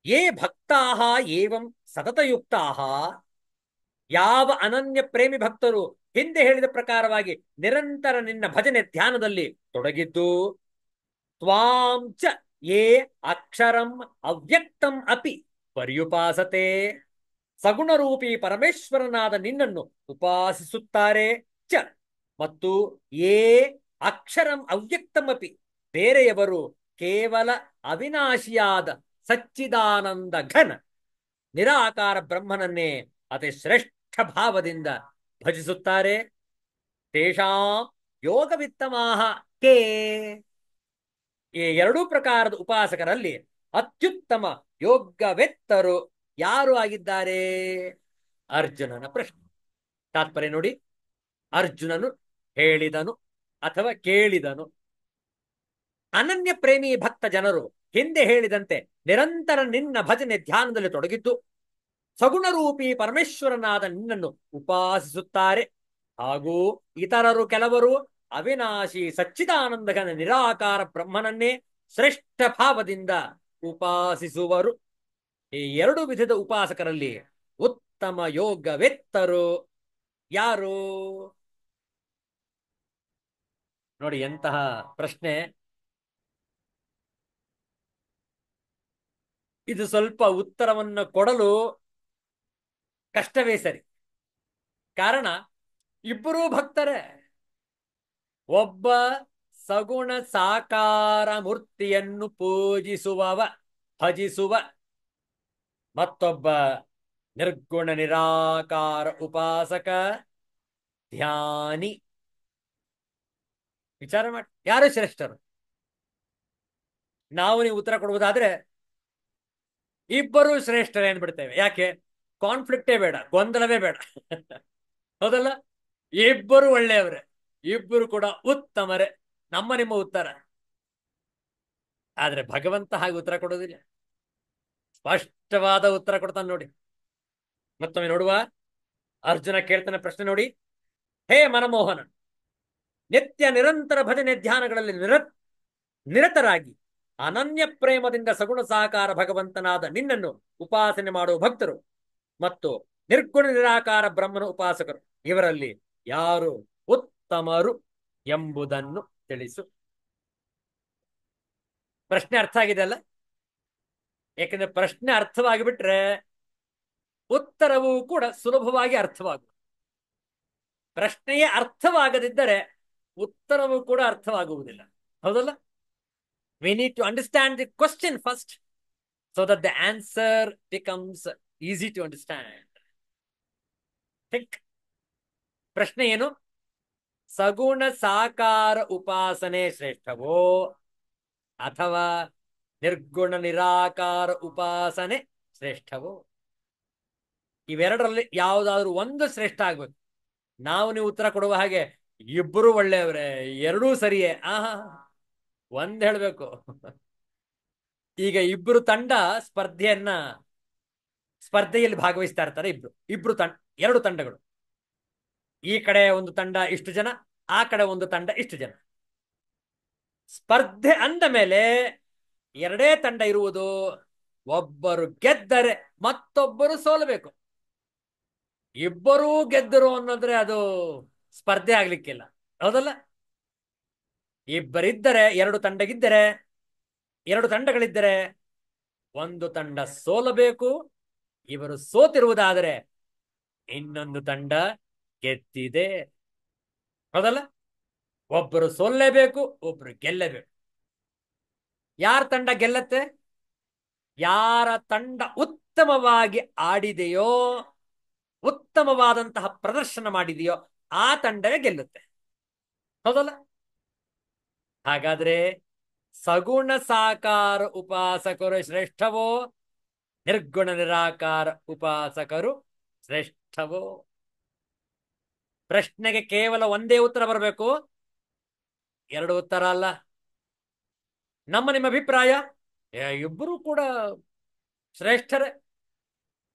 ಯೇ ಭಕ್ತಾಃ ಏವಂ ಸತತಯುಕ್ತಾಃ, ಯಾವ ಅನನ್ಯ ಪ್ರೇಮಿ ಭಕ್ತರು ಹಿಂದೆ ಹೇಳಿದ ಪ್ರಕಾರವಾಗಿ ನಿರಂತರ ನಿನ್ನ ಭಜನೆ ಧ್ಯಾನದಲ್ಲಿ ತೊಡಗಿದ್ದು, ತ್ವಾಂ ಚ ಯೇ ಅಕ್ಷರಂ ಅವ್ಯಕ್ತಂ ಅಪಿ ಪರ್ಯುಪಾಸತೆ, ಸಗುಣರೂಪಿ ಪರಮೇಶ್ವರನಾದ ನಿನ್ನನ್ನು ಉಪಾಸಿಸುತ್ತಾರೆ, ಚ ಮತ್ತು ಯೇ ಅಕ್ಷರಂ ಅವ್ಯಕ್ತಂ ಅಪಿ ಬೇರೆಯವರು ಕೇವಲ ಅವಿನಾಶಿಯಾದ ಸಚ್ಚಿದಾನಂದ ಘನ ನಿರಾಕಾರ ಬ್ರಹ್ಮನನ್ನೇ ಅತಿ ಶ್ರೇಷ್ಠ ಭಾವದಿಂದ ಭಜಿಸುತ್ತಾರೆ, ತೇಷಾಂ ಯೋಗವಿತ್ತಮಾಃ ಕೇ. ಈ ಎರಡೂ ಪ್ರಕಾರದ ಉಪಾಸಕರಲ್ಲಿ ಅತ್ಯುತ್ತಮ ಯೋಗವೆತ್ತರು ಯಾರು ಆಗಿದ್ದಾರೆ? ಅರ್ಜುನನ ಪ್ರಶ್ನೆ. ತಾತ್ಪರ್ಯ ನೋಡಿ. ಅರ್ಜುನನು ಹೇಳಿದನು ಅಥವಾ ಕೇಳಿದನು, ಅನನ್ಯ ಪ್ರೇಮಿ ಭಕ್ತ ಜನರು ಹಿಂದೆ ಹೇಳಿದಂತೆ ನಿರಂತರ ನಿನ್ನ ಭಜನೆ ಧ್ಯಾನದಲ್ಲಿ ತೊಡಗಿದ್ದು, ಸಗುಣರೂಪಿ ಪರಮೇಶ್ವರನಾದ ನಿನ್ನನ್ನು ಉಪಾಸಿಸುತ್ತಾರೆ. ಹಾಗೂ ಇತರರು ಕೆಲವರು ಅವಿನಾಶಿ ಸಚ್ಚಿದಾನಂದಘನ ನಿರಾಕಾರ ಬ್ರಹ್ಮನನ್ನೇ ಶ್ರೇಷ್ಠ ಭಾವದಿಂದ ಉಪಾಸಿಸುವರು. ಈ ಎರಡು ವಿಧದ ಉಪಾಸಕರಲ್ಲಿ ಉತ್ತಮ ಯೋಗವೆತ್ತರು ಯಾರು? ನೋಡಿ ಎಂತಹ ಪ್ರಶ್ನೆ ಇದು. ಸ್ವಲ್ಪ ಉತ್ತರವನ್ನು ಕೊಡಲು ಕಷ್ಟವೇ ಸರಿ. ಕಾರಣ ಇಬ್ಬರೂ ಭಕ್ತರೇ. ಒಬ್ಬ ಸಗುಣ ಸಾಕಾರ ಮೂರ್ತಿಯನ್ನು ಪೂಜಿಸುವವ, ಭಜಿಸುವ, ಮತ್ತೊಬ್ಬ ನಿರ್ಗುಣ ನಿರಾಕಾರ ಉಪಾಸಕ, ಧ್ಯಾನಿ. ವಿಚಾರ ಮಾಡಿ, ಯಾರು ಶ್ರೇಷ್ಠರು? ನಾವು ನೀವು ಉತ್ತರ ಕೊಡುವುದಾದ್ರೆ ಇಬ್ಬರು ಶ್ರೇಷ್ಠರೇ ಅಂದ್ಬಿಡ್ತೇವೆ. ಯಾಕೆ? ಕಾನ್ಫ್ಲಿಕ್ಟೇ ಬೇಡ, ಗೊಂದಲವೇ ಬೇಡ. ಹೌದಲ್ಲ? ಇಬ್ಬರು ಒಳ್ಳೆಯವರೇ, ಇಬ್ಬರು ಕೂಡ ಉತ್ತಮರೇ. ನಮ್ಮ ನಿಮ್ಮ ಉತ್ತರ. ಆದ್ರೆ ಭಗವಂತ ಹಾಗೆ ಉತ್ತರ ಕೊಡೋದಿಲ್ಲ, ಸ್ಪಷ್ಟವಾದ ಉತ್ತರ ಕೊಡ್ತಾನೆ ನೋಡಿ. ಮತ್ತೊಮ್ಮೆ ನೋಡುವ. ಅರ್ಜುನ ಕೇಳ್ತಾನೆ ಪ್ರಶ್ನೆ ನೋಡಿ. ಹೇ ಮನಮೋಹನ, ನಿತ್ಯ ನಿರಂತರ ಭಜನೆ ಧ್ಯಾನಗಳಲ್ಲಿ ನಿರತರಾಗಿ ಅನನ್ಯ ಪ್ರೇಮದಿಂದ ಸಗುಣ ಸಾಕಾರ ಭಗವಂತನಾದ ನಿನ್ನನ್ನು ಉಪಾಸನೆ ಮಾಡುವ ಭಕ್ತರು ಮತ್ತು ನಿರ್ಗುಣ ನಿರಾಕಾರ ಬ್ರಹ್ಮನ ಉಪಾಸಕರು ಇವರಲ್ಲಿ ಯಾರು ಉತ್ತಮರು ಎಂಬುದನ್ನು ತಿಳಿಸು. ಪ್ರಶ್ನೆ ಅರ್ಥ ಆಗಿದೆ ಅಲ್ಲ? ಯಾಕಂದ್ರೆ ಪ್ರಶ್ನೆ ಅರ್ಥವಾಗಿ ಬಿಟ್ರೆ ಉತ್ತರವೂ ಕೂಡ ಸುಲಭವಾಗಿ ಅರ್ಥವಾಗುವುದು. ಪ್ರಶ್ನೆಯೇ ಅರ್ಥವಾಗದಿದ್ದರೆ ಉತ್ತರವೂ ಕೂಡ ಅರ್ಥವಾಗುವುದಿಲ್ಲ, ಹೌದಲ್ಲ? We need to understand the question first so that the answer becomes easy to understand. Think. ಪ್ರಶ್ನೆ ಏನು? ಸಗುಣ ಸಾಕಾರ ಉಪಾಸನೆ ಶ್ರೇಷ್ಠವೋ ಅಥವಾ ನಿರ್ಗುಣ ನಿರಾಕಾರ ಉಪಾಸನೆ ಶ್ರೇಷ್ಠವೋ? ಇವೆರಡರಲ್ಲಿ ಯಾವುದಾದ್ರೂ ಒಂದು ಶ್ರೇಷ್ಠ ಆಗ್ಬೇಕು. ನಾವು ನೀವು ಉತ್ತರ ಕೊಡುವ ಹಾಗೆ ಇಬ್ಬರು ಒಳ್ಳೆಯವರೇ, ಎರಡೂ ಸರಿಯೇ, ಆಹಾ, ಒಂದ್ ಹೇಳ್ಬೇಕು. ಈಗ ಇಬ್ರು ತಂಡ ಸ್ಪರ್ಧೆಯಲ್ಲಿ ಭಾಗವಹಿಸ್ತಾ ಇರ್ತಾರೆ. ಇಬ್ರು ತಂಡ, ಎರಡು ತಂಡಗಳು. ಈ ಕಡೆ ಒಂದು ತಂಡ ಇಷ್ಟು ಜನ, ಆ ಕಡೆ ಒಂದು ತಂಡ ಇಷ್ಟು ಜನ. ಸ್ಪರ್ಧೆ ಅಂದ ಮೇಲೆ ಎರಡೇ ತಂಡ ಇರುವುದು. ಒಬ್ಬರು ಗೆದ್ದರೆ ಮತ್ತೊಬ್ಬರು ಸೋಲಬೇಕು. ಇಬ್ಬರೂ ಗೆದ್ದರು ಅನ್ನೋದ್ರೆ ಅದು ಸ್ಪರ್ಧೆ ಆಗ್ಲಿಕ್ಕಿಲ್ಲ, ಹೌದಲ್ಲ? ಇಬ್ಬರಿದ್ದರೆ, ಎರಡು ತಂಡಗಳಿದ್ದರೆ ಒಂದು ತಂಡ ಸೋಲಬೇಕು. ಇವರು ಸೋತಿರುವುದಾದರೆ ಇನ್ನೊಂದು ತಂಡ ಗೆದ್ದಿದೆ, ಹೌದಲ್ಲ? ಒಬ್ಬರು ಸೋಲ್ಲೇಬೇಕು, ಒಬ್ಬರು ಗೆಲ್ಲಬೇಕು. ಯಾರ ತಂಡ ಗೆಲ್ಲತ್ತೆ? ಯಾರ ತಂಡ ಉತ್ತಮವಾಗಿ ಆಡಿದೆಯೋ, ಉತ್ತಮವಾದಂತಹ ಪ್ರದರ್ಶನ ಮಾಡಿದೆಯೋ ಆ ತಂಡವೇ ಗೆಲ್ಲುತ್ತೆ, ಹೌದಲ್ಲ? ಹಾಗಾದ್ರೆ ಸಗುಣ ಸಾಕಾರ ಉಪಾಸಕರು ಶ್ರೇಷ್ಠವೋ ನಿರ್ಗುಣ ನಿರಾಕಾರ ಉಪಾಸಕರು ಶ್ರೇಷ್ಠವೋ? ಪ್ರಶ್ನೆಗೆ ಕೇವಲ ಒಂದೇ ಉತ್ತರ ಬರಬೇಕು, ಎರಡು ಉತ್ತರ ಅಲ್ಲ. ನಿಮ್ಮ ಅಭಿಪ್ರಾಯ ಇಬ್ಬರು ಕೂಡ ಶ್ರೇಷ್ಠರೇ,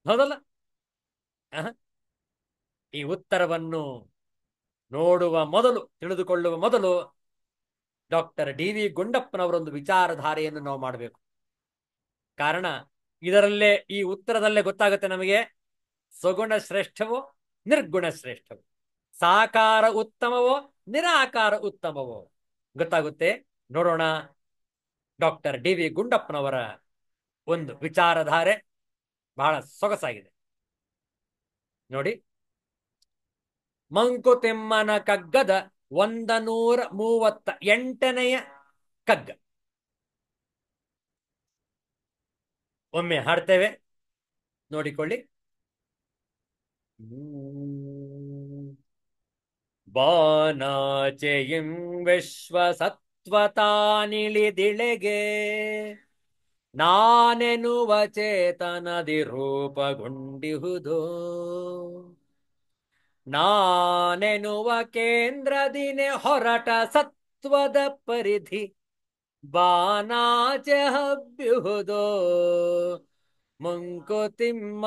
ಹೌದಲ್ಲ? ಈ ಉತ್ತರವನ್ನು ನೋಡುವ ಮೊದಲು, ತಿಳಿದುಕೊಳ್ಳುವ ಮೊದಲು ಡಾಕ್ಟರ್ ಡಿ.ವಿ. ಗುಂಡಪ್ಪನವರೊಂದು ವಿಚಾರಧಾರೆಯನ್ನು ನಾವು ಮಾಡಬೇಕು. ಕಾರಣ ಇದರಲ್ಲೇ, ಈ ಉತ್ತರದಲ್ಲೇ ಗೊತ್ತಾಗುತ್ತೆ ನಮಗೆ ಸಗುಣ ಶ್ರೇಷ್ಠವೋ ನಿರ್ಗುಣ ಶ್ರೇಷ್ಠವೋ, ಸಾಕಾರ ಉತ್ತಮವೋ ನಿರಾಕಾರ ಉತ್ತಮವೋ ಗೊತ್ತಾಗುತ್ತೆ. ನೋಡೋಣ ಡಾಕ್ಟರ್ ಡಿ.ವಿ. ಗುಂಡಪ್ಪನವರ ಒಂದು ವಿಚಾರಧಾರೆ ಬಹಳ ಸೊಗಸಾಗಿದೆ ನೋಡಿ. ಮಂಕುತಿಮ್ಮನ ಕಗ್ಗದ 138ನೇ ಕಗ್ಗ ಒಮ್ಮೆ ಹಾಡ್ತೇವೆ, ನೋಡಿಕೊಳ್ಳಿ. ಬಾನಾಚೆಯಿಂ ವಿಶ್ವಸತ್ವತಾನಿಳಿದಿಳೆಗೆ ನಾನೆನುವ ಚೇತನದಿ ರೂಪಗೊಂಡಿಹುದು. ನಾನೆನುವ ಕೇಂದ್ರದಿನೆ ಹೊರಟ ಸತ್ವದ ಪರಿಧಿ ಬಾನಾಚೆ ಹಬ್ಬಿಹುದೋ ಮಂಕುತಿಮ್ಮ.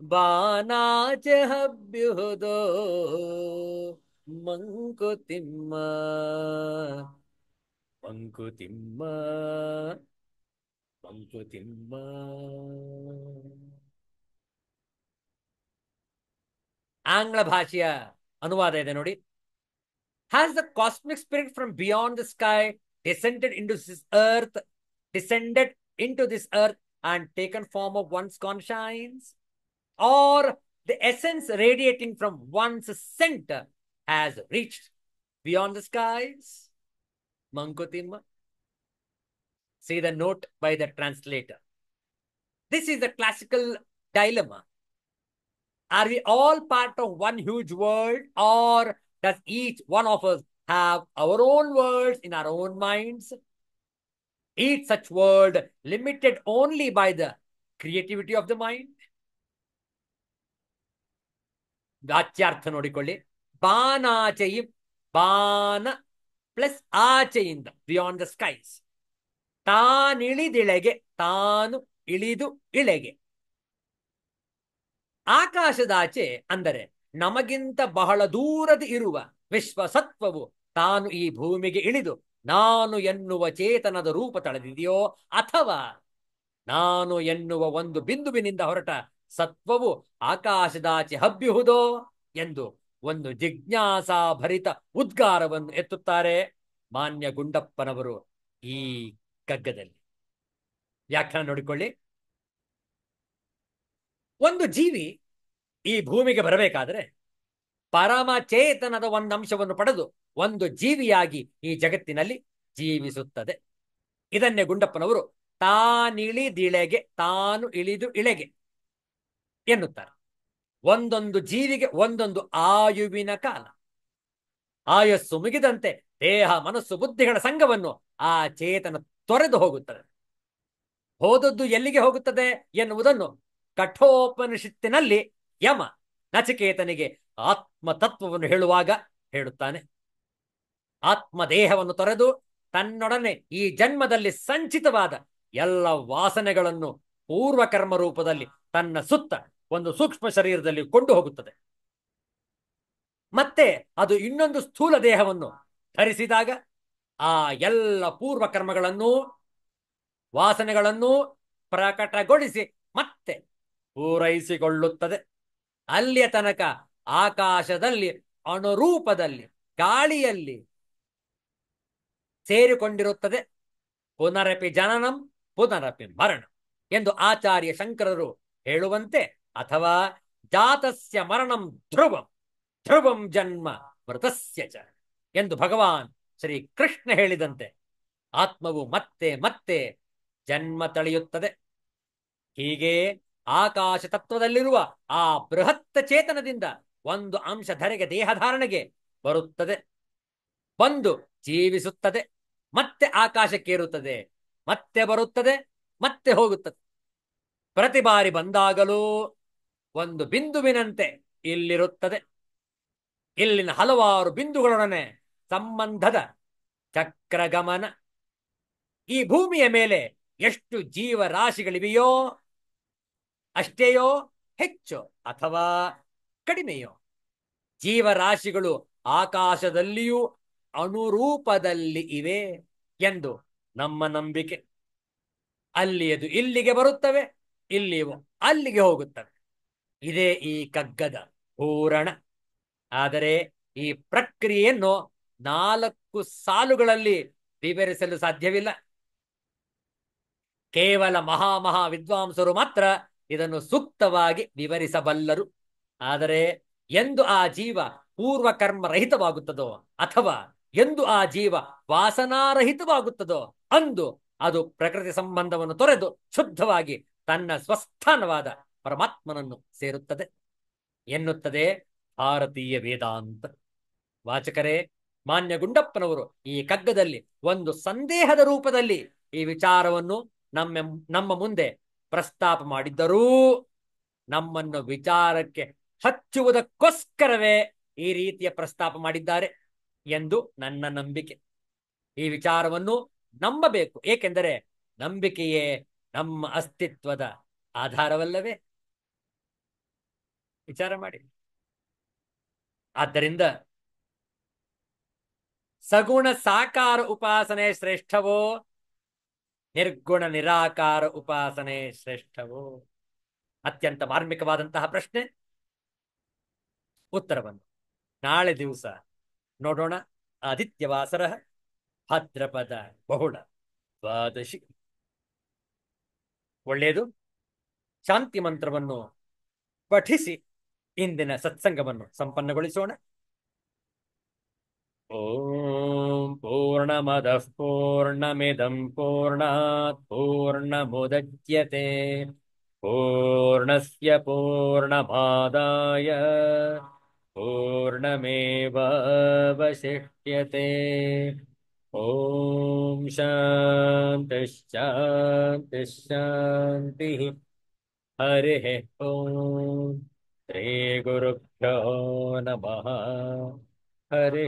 ಬಾನಾಚೆ ಹಬ್ಬಿಹುದೋ ಮಂಕುತಿಮ್ಮ. ಮಂಕುತಿಮ್ಮ ಮಂಕುತಿಮ್ಮ. ಆಂಗ್ಲ ಭಾಷೆಯ ಅನುವಾದ ಇದೆ ನೋಡಿ. Has the cosmic spirit from beyond the sky descended into this earth and taken form of one's conscience? Or the essence radiating from one's center has reached beyond the skies? Mankutimma. See the note by the translator. This is the classical dilemma. Are we all part of one huge world, or does each one of us have our own worlds in our own minds? Each such world limited only by the creativity of the mind? ವಾಚ್ಯಾರ್ಥ ನೋಡಿಕೊಳ್ಳಿ. ಬಾನಾಚೆಯಿ, ಬಾನ plus ಆಚೆಯಿಂದ beyond the skies. ತಾನಿಳಿದಿಳೆಗೆ, ತಾನು ಇಳಿದು ಇಳೆಗೆ. ಆಕಾಶದಾಚೆ ಅಂದರೆ ನಮಗಿಂತ ಬಹಳ ದೂರದ ಇರುವ ವಿಶ್ವಸತ್ವವು ತಾನು ಈ ಭೂಮಿಗೆ ಇಳಿದು ನಾನು ಎನ್ನುವ ಚೇತನದ ರೂಪ ತಳೆದಿದೆಯೋ, ಅಥವಾ ನಾನು ಎನ್ನುವ ಒಂದು ಬಿಂದುವಿನಿಂದ ಹೊರಟ ಸತ್ವವು ಆಕಾಶದಾಚೆ ಹಬ್ಬಿಹುದೋ ಎಂದು ಒಂದು ಜಿಜ್ಞಾಸಾಭರಿತ ಉದ್ಗಾರವನ್ನು ಎತ್ತುತ್ತಾರೆ ಮಾನ್ಯ ಗುಂಡಪ್ಪನವರು ಈ ಕಗ್ಗದಲ್ಲಿ. ವ್ಯಾಖ್ಯಾನ ನೋಡಿಕೊಳ್ಳಿ. ಒಂದು ಜೀವಿ ಈ ಭೂಮಿಗೆ ಬರಬೇಕಾದ್ರೆ ಪರಮಚೇತನದ ಒಂದು ಅಂಶವನ್ನು ಪಡೆದು ಒಂದು ಜೀವಿಯಾಗಿ ಈ ಜಗತ್ತಿನಲ್ಲಿ ಜೀವಿಸುತ್ತದೆ. ಇದನ್ನೇ ಗುಂಡಪ್ಪನವರು ತಾನಿಳಿದಿಳೆಗೆ, ತಾನು ಇಳಿದು ಇಳೆಗೆ ಎನ್ನುತ್ತಾರೆ. ಒಂದೊಂದು ಜೀವಿಗೆ ಒಂದೊಂದು ಆಯುವಿನ ಕಾಲ. ಆಯಸ್ಸು ಮುಗಿದಂತೆ ದೇಹ, ಮನಸ್ಸು, ಬುದ್ಧಿಗಳ ಸಂಘವನ್ನು ಆ ಚೇತನ ತೊರೆದು ಹೋಗುತ್ತದೆ. ಹೋದದ್ದು ಎಲ್ಲಿಗೆ ಹೋಗುತ್ತದೆ ಎನ್ನುವುದನ್ನು ಕಠೋಪನಿಷತ್ತಿನಲ್ಲಿ ಯಮ ನಚಿಕೇತನಿಗೆ ಆತ್ಮತತ್ವವನ್ನು ಹೇಳುವಾಗ ಹೇಳುತ್ತಾನೆ. ಆತ್ಮದೇಹವನ್ನು ತೊರೆದು ತನ್ನೊಡನೆ ಈ ಜನ್ಮದಲ್ಲಿ ಸಂಚಿತವಾದ ಎಲ್ಲ ವಾಸನೆಗಳನ್ನು ಪೂರ್ವಕರ್ಮ ರೂಪದಲ್ಲಿ ತನ್ನ ಸುತ್ತ ಒಂದು ಸೂಕ್ಷ್ಮ ಶರೀರದಲ್ಲಿ ಕೊಂಡು ಹೋಗುತ್ತದೆ. ಮತ್ತೆ ಅದು ಇನ್ನೊಂದು ಸ್ಥೂಲ ದೇಹವನ್ನು ಧರಿಸಿದಾಗ ಆ ಎಲ್ಲ ಪೂರ್ವಕರ್ಮಗಳನ್ನು, ವಾಸನೆಗಳನ್ನು ಪ್ರಕಟಗೊಳಿಸಿ ಮತ್ತೆ ಪೂರೈಸಿಕೊಳ್ಳುತ್ತದೆ. ಅಲ್ಲಿಯ ತನಕ ಆಕಾಶದಲ್ಲಿ ಅಣುರೂಪದಲ್ಲಿ ಗಾಳಿಯಲ್ಲಿ ಸೇರಿಕೊಂಡಿರುತ್ತದೆ. ಪುನರಪಿ ಜನನಂ ಪುನರಪಿ ಮರಣ ಎಂದು ಆಚಾರ್ಯ ಶಂಕರರು ಹೇಳುವಂತೆ, ಅಥವಾ ಜಾತಸ್ಯ ಮರಣಂ ಧ್ರುವಂ ಧ್ರುವಂ ಜನ್ಮ ಮೃತಸ್ಯ ಚ ಎಂದು ಭಗವಾನ್ ಶ್ರೀ ಕೃಷ್ಣ ಹೇಳಿದಂತೆ ಆತ್ಮವು ಮತ್ತೆ ಮತ್ತೆ ಜನ್ಮ ತಳೆಯುತ್ತದೆ. ಹೀಗೆ ಆಕಾಶ ತತ್ವದಲ್ಲಿರುವ ಆ ಬೃಹತ್ ಚೇತನದಿಂದ ಒಂದು ಅಂಶ ಧರೆಗೆ, ದೇಹಧಾರಣೆಗೆ ಬರುತ್ತದೆ, ಬಂದು ಜೀವಿಸುತ್ತದೆ, ಮತ್ತೆ ಆಕಾಶಕ್ಕೇರುತ್ತದೆ, ಮತ್ತೆ ಬರುತ್ತದೆ, ಮತ್ತೆ ಹೋಗುತ್ತದೆ. ಪ್ರತಿ ಬಾರಿ ಬಂದಾಗಲೂ ಒಂದು ಬಿಂದುವಿನಂತೆ ಇಲ್ಲಿರುತ್ತದೆ. ಇಲ್ಲಿನ ಹಲವಾರು ಬಿಂದುಗಳೊಡನೆ ಸಂಬಂಧದ ಚಕ್ರಗಮನ. ಈ ಭೂಮಿಯ ಮೇಲೆ ಎಷ್ಟು ಜೀವರಾಶಿಗಳಿವೆಯೋ ಅಷ್ಟೇಯೋ, ಹೆಚ್ಚು ಅಥವಾ ಕಡಿಮೆಯೋ, ಜೀವರಾಶಿಗಳು ಆಕಾಶದಲ್ಲಿಯೂ ಅಣುರೂಪದಲ್ಲಿ ಇವೆ ಎಂದು ನಮ್ಮ ನಂಬಿಕೆ. ಅಲ್ಲಿಯದು ಇಲ್ಲಿಗೆ ಬರುತ್ತವೆ, ಇಲ್ಲಿಯವು ಅಲ್ಲಿಗೆ ಹೋಗುತ್ತವೆ. ಇದೇ ಈ ಕಗ್ಗದ ಪೂರಣ. ಆದರೆ ಈ ಪ್ರಕ್ರಿಯೆಯನ್ನು 4 ಸಾಲುಗಳಲ್ಲಿ ವಿವರಿಸಲು ಸಾಧ್ಯವಿಲ್ಲ. ಕೇವಲ ಮಹಾ ವಿದ್ವಾಂಸರು ಮಾತ್ರ ಇದನ್ನು ಸೂಕ್ತವಾಗಿ ವಿವರಿಸಬಲ್ಲರು. ಆದರೆ ಎಂದು ಆ ಜೀವ ಪೂರ್ವಕರ್ಮ ರಹಿತವಾಗುತ್ತದೋ, ಅಥವಾ ಎಂದು ಆ ಜೀವ ವಾಸನಾರಹಿತವಾಗುತ್ತದೋ, ಅಂದು ಅದು ಪ್ರಕೃತಿ ಸಂಬಂಧವನ್ನು ತೊರೆದು ಶುದ್ಧವಾಗಿ ತನ್ನ ಸ್ವಸ್ಥಾನವಾದ ಪರಮಾತ್ಮನನ್ನು ಸೇರುತ್ತದೆ ಎನ್ನುತ್ತದೆ ಭಾರತೀಯ ವೇದಾಂತ. ವಾಚಕರೇ, ಮಾನ್ಯ ಗುಂಡಪ್ಪನವರು ಈ ಕಗ್ಗದಲ್ಲಿ ಒಂದು ಸಂದೇಹದ ರೂಪದಲ್ಲಿ ಈ ವಿಚಾರವನ್ನು ನಮ್ಮ ಮುಂದೆ ಪ್ರಸ್ತಾಪ ಮಾಡಿದ್ದರೂ ನಮ್ಮನ್ನು ವಿಚಾರಕ್ಕೆ ಹಚ್ಚುವುದಕ್ಕೋಸ್ಕರವೇ ಈ ರೀತಿಯ ಪ್ರಸ್ತಾಪ ಮಾಡಿದ್ದಾರೆ ಎಂದು ನನ್ನ ನಂಬಿಕೆ. ಈ ವಿಚಾರವನ್ನು ನಂಬಬೇಕು, ಏಕೆಂದರೆ ನಂಬಿಕೆಯೇ ನಮ್ಮ ಅಸ್ತಿತ್ವದ ಆಧಾರವಲ್ಲವೇ? ವಿಚಾರ ಮಾಡಿ. ಆದ್ದರಿಂದ ಸಗುಣ ಸಾಕಾರ ಉಪಾಸನೆ ಶ್ರೇಷ್ಠವೋ, ನಿರ್ಗುಣ ನಿರಾಕಾರ ಉಪಾಸನೆ ಶ್ರೇಷ್ಠವೋ? ಅತ್ಯಂತ ಮಾರ್ಮಿಕವಾದಂತಹ ಪ್ರಶ್ನೆ. ಉತ್ತರವನ್ನು ನಾಳೆ ದಿವಸ ನೋಡೋಣ. ಆದಿತ್ಯವಾಸರ ಭಾದ್ರಪದ ಬಹುಳ ದ್ವಾದಶಿ. ಒಳ್ಳೆಯದು. ಶಾಂತಿ ಮಂತ್ರವನ್ನು ಪಠಿಸಿ ಇಂದಿನ ಸತ್ಸಂಗವನ್ನು ಸಂಪನ್ನಗೊಳಿಸೋಣ. ಓಂ ಪೂರ್ಣಮದಃ ಪೂರ್ಣಮಿದಂ ಪೂರ್ಣಾತ್ ಪೂರ್ಣಮುದಚ್ಯತೆ ಪೂರ್ಣಸ್ಯ ಪೂರ್ಣಮಾದಾಯ ಪೂರ್ಣಮೇವಾವಶಿಷ್ಯತೆ. ಓಂ ಶಾಂತಿ ಶಾಂತಿ ಶಾಂತಿ. ಹರಿ ಓಂ. ಶ್ರೀ ಗುರುಭ್ಯೋ ನಮಃ. ಹರೇ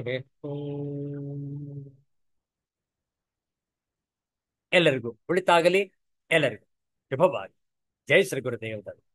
ಎಲ್ಲರಿಗೂ ಒಳಿತಾಗಲಿ. ಎಲ್ಲರಿಗೂ ಶುಭವಾಗಿ. ಜೈ ಶ್ರೀ ಗುರುದೇವ್.